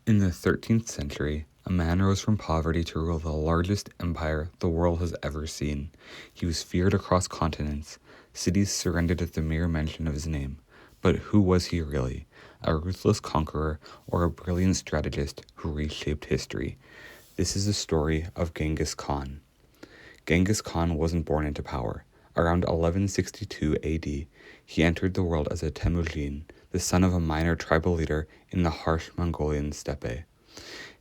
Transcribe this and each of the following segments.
In the 13th century, a man rose from poverty to rule the largest empire the world has ever seen. He was feared across continents. Cities surrendered at the mere mention of his name. But who was he really? A ruthless conqueror or a brilliant strategist who reshaped history? This is the story of Genghis Khan. Genghis Khan wasn't born into power. Around 1162 AD, he entered the world as a Temujin, the son of a minor tribal leader in the harsh Mongolian steppe.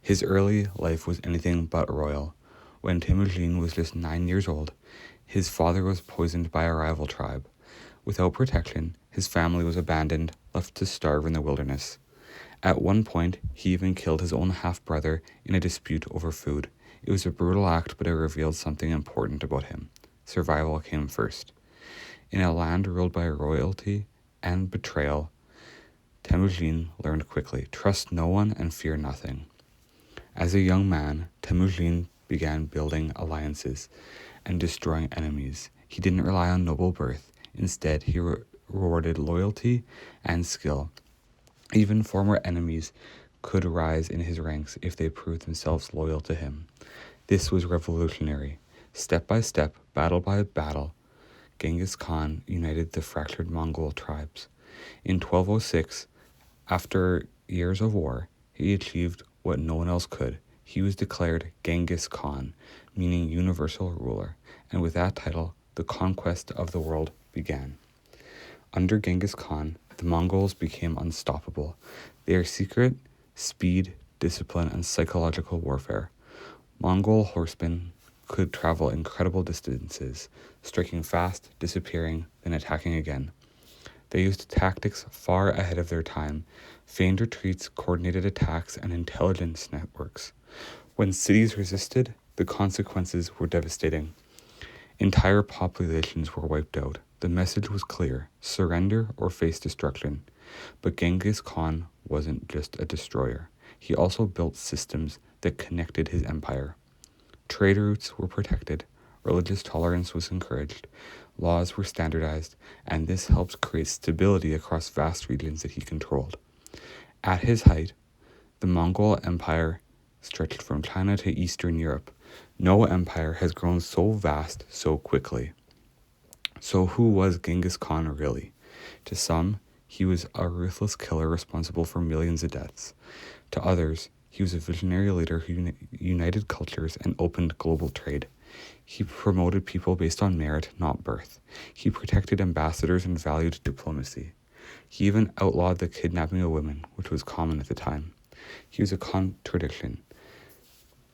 His early life was anything but royal. When Temujin was just 9 years old, his father was poisoned by a rival tribe. Without protection, his family was abandoned, left to starve in the wilderness. At one point, he even killed his own half-brother in a dispute over food. It was a brutal act, but it revealed something important about him. Survival came first. In a land ruled by royalty and betrayal, Temujin learned quickly, trust no one and fear nothing. As a young man, Temujin began building alliances and destroying enemies. He didn't rely on noble birth. Instead, he rewarded loyalty and skill. Even former enemies could rise in his ranks if they proved themselves loyal to him. This was revolutionary. Step by step, battle by battle, Genghis Khan united the fractured Mongol tribes. In 1206, after years of war, he achieved what no one else could. He was declared Genghis Khan, meaning universal ruler, and with that title, the conquest of the world began. Under Genghis Khan, the Mongols became unstoppable. Their secret, speed, discipline, and psychological warfare. Mongol horsemen could travel incredible distances, striking fast, disappearing, then attacking again. They used tactics far ahead of their time, feigned retreats, coordinated attacks, and intelligence networks. When cities resisted, the consequences were devastating. Entire populations were wiped out. The message was clear: surrender or face destruction. But Genghis Khan wasn't just a destroyer. He also built systems that connected his empire. Trade routes were protected, religious tolerance was encouraged, laws were standardized, and this helped create stability across vast regions that he controlled. At his height, the Mongol Empire stretched from China to Eastern Europe. No empire has grown so vast so quickly. So who was Genghis Khan really? To some, he was a ruthless killer responsible for millions of deaths. To others, he was a visionary leader who united cultures and opened global trade. He promoted people based on merit, not birth. He protected ambassadors and valued diplomacy. He even outlawed the kidnapping of women, which was common at the time. He was a contradiction.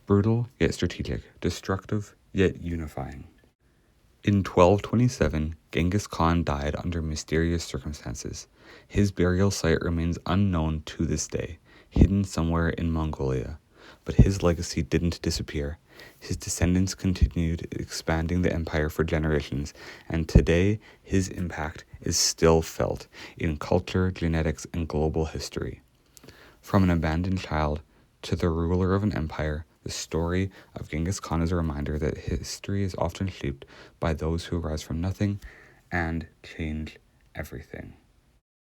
Brutal yet strategic, destructive yet unifying. In 1227, Genghis Khan died under mysterious circumstances. His burial site remains unknown to this day, hidden somewhere in Mongolia. But his legacy didn't disappear. His descendants continued expanding the empire for generations, and today his impact is still felt in culture, genetics, and global history. From an abandoned child to the ruler of an empire, the story of Genghis Khan is a reminder that history is often shaped by those who rise from nothing and change everything.